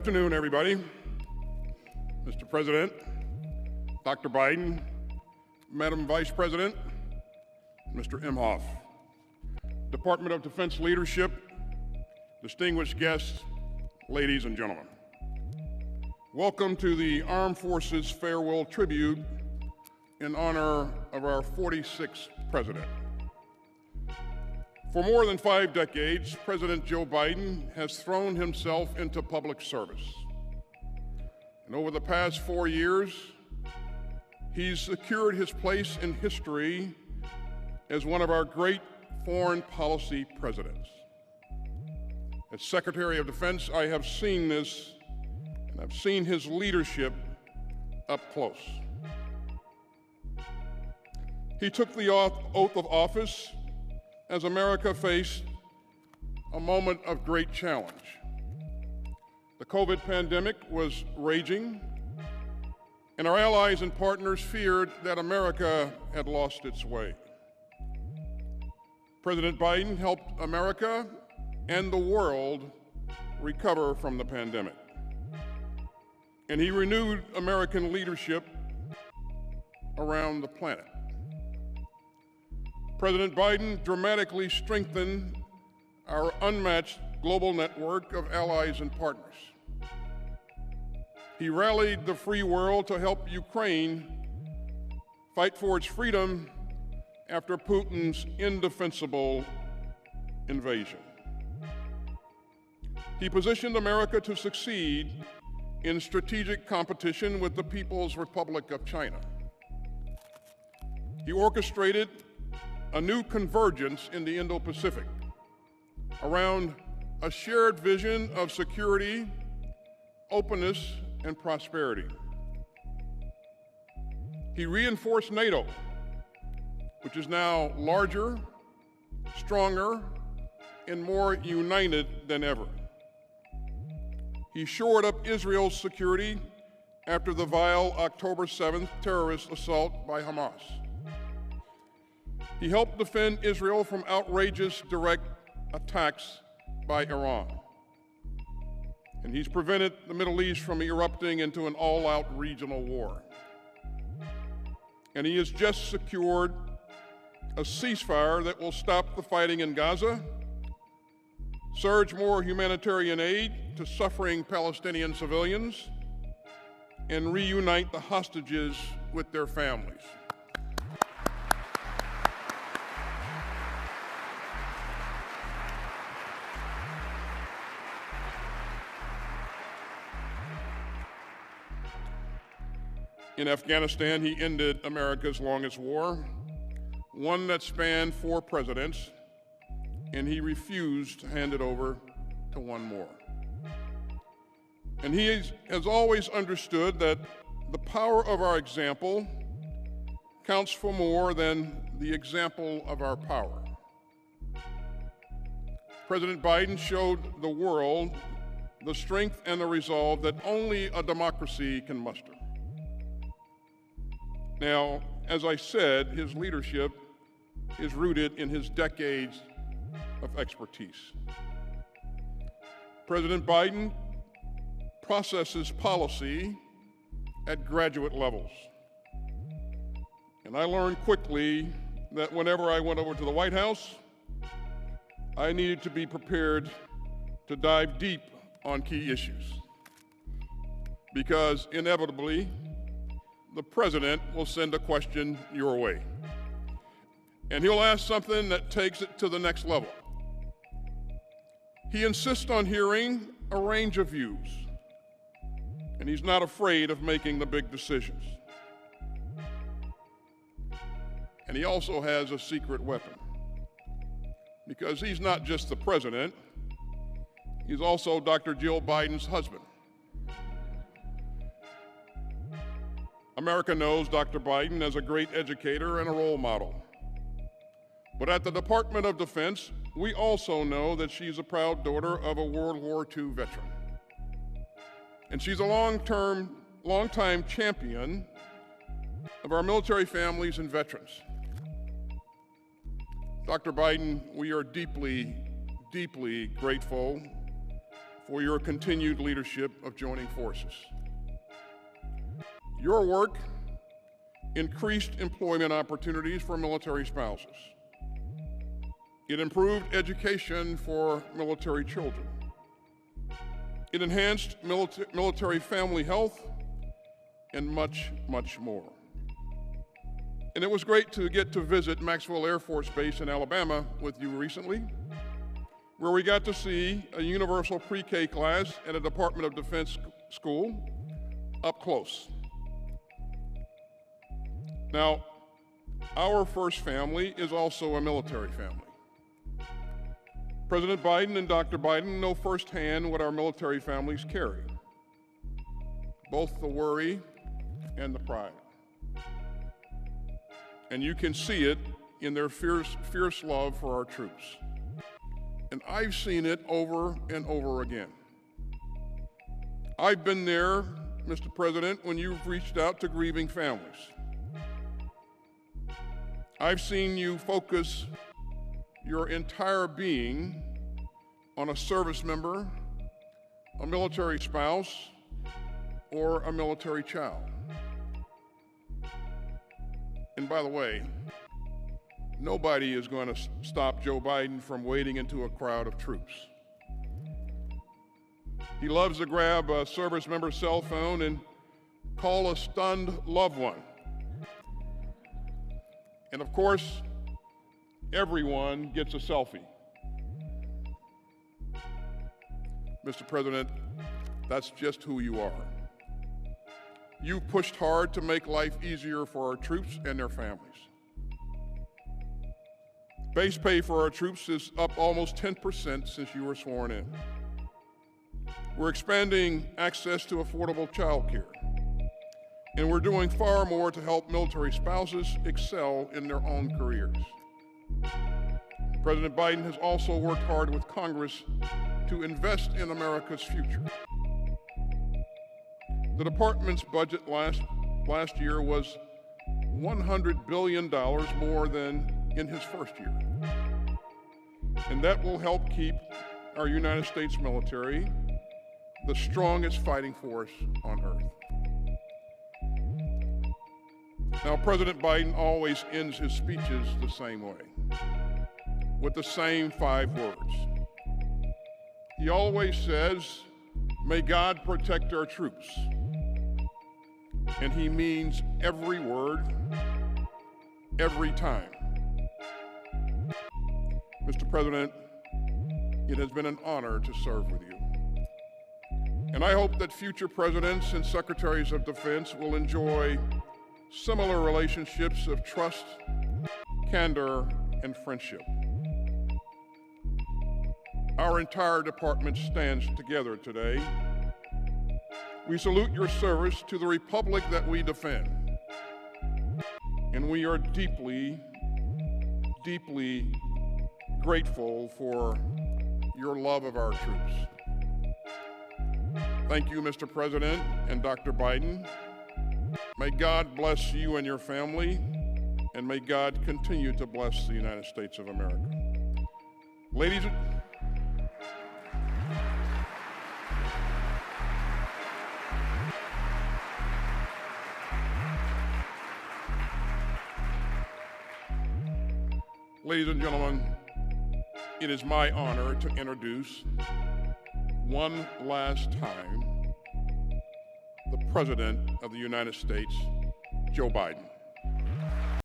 Good afternoon, everybody. Mr. President, Dr. Biden, Madam Vice President, Mr. Imhoff, Department of Defense leadership, distinguished guests, ladies and gentlemen. Welcome to the Armed Forces Farewell Tribute in honor of our 46th President. For more than 5 decades, President Joe Biden has thrown himself into public service. And over the past 4 years, he's secured his place in history as one of our great foreign policy presidents. As Secretary of Defense, I have seen this, and I've seen his leadership up close. He took the oath of office as America faced a moment of great challenge. The COVID pandemic was raging, and our allies and partners feared that America had lost its way. President Biden helped America and the world recover from the pandemic. And he renewed American leadership around the planet. President Biden dramatically strengthened our unmatched global network of allies and partners. He rallied the free world to help Ukraine fight for its freedom after Putin's indefensible invasion. He positioned America to succeed in strategic competition with the People's Republic of China. He orchestrated a new convergence in the Indo-Pacific around a shared vision of security, openness, and prosperity. He reinforced NATO, which is now larger, stronger, and more united than ever. He shored up Israel's security after the vile October 7th terrorist assault by Hamas. He helped defend Israel from outrageous direct attacks by Iran. And he's prevented the Middle East from erupting into an all-out regional war. And he has just secured a ceasefire that will stop the fighting in Gaza, surge more humanitarian aid to suffering Palestinian civilians, and reunite the hostages with their families. In Afghanistan, he ended America's longest war, one that spanned 4 presidents, and he refused to hand it over to one more. And he has always understood that the power of our example counts for more than the example of our power. President Biden showed the world the strength and the resolve that only a democracy can muster. Now, as I said, his leadership is rooted in his decades of expertise. President Biden processes policy at graduate levels. And I learned quickly that whenever I went over to the White House, I needed to be prepared to dive deep on key issues. Because inevitably, the president will send a question your way. And he'll ask something that takes it to the next level. He insists on hearing a range of views, and he's not afraid of making the big decisions. And he also has a secret weapon, because he's not just the president, he's also Dr. Jill Biden's husband. America knows Dr. Biden as a great educator and a role model. But at the Department of Defense, we also know that she's a proud daughter of a World War II veteran. And she's a long-time champion of our military families and veterans. Dr. Biden, we are deeply, deeply grateful for your continued leadership of joining forces. Your work increased employment opportunities for military spouses. It improved education for military children. It enhanced military family health and much, much more. And it was great to get to visit Maxwell Air Force Base in Alabama with you recently, where we got to see a universal pre-K class at a Department of Defense school up close. Now, our first family is also a military family. President Biden and Dr. Biden know firsthand what our military families carry, both the worry and the pride. And you can see it in their fierce love for our troops. And I've seen it over and over again. I've been there, Mr. President, when you've reached out to grieving families. I've seen you focus your entire being on a service member, a military spouse, or a military child. And by the way, nobody is going to stop Joe Biden from wading into a crowd of troops. He loves to grab a service member's cell phone and call a stunned loved one. And of course, everyone gets a selfie. Mr. President, that's just who you are. You've pushed hard to make life easier for our troops and their families. Base pay for our troops is up almost 10% since you were sworn in. We're expanding access to affordable child care. And we're doing far more to help military spouses excel in their own careers. President Biden has also worked hard with Congress to invest in America's future. The department's budget last year was $100 billion more than in his first year. And that will help keep our United States military the strongest fighting force on earth. Now, President Biden always ends his speeches the same way, with the same 5 words. He always says, "May God protect our troops." And he means every word, every time. Mr. President, it has been an honor to serve with you. And I hope that future presidents and secretaries of defense will enjoy similar relationships of trust, candor, and friendship. Our entire department stands together today. We salute your service to the republic that we defend. And we are deeply, deeply grateful for your love of our troops. Thank you, Mr. President and Dr. Biden. May God bless you and your family, and may God continue to bless the United States of America. Ladies and gentlemen, it is my honor to introduce, one last time, the President of the United States, Joe Biden.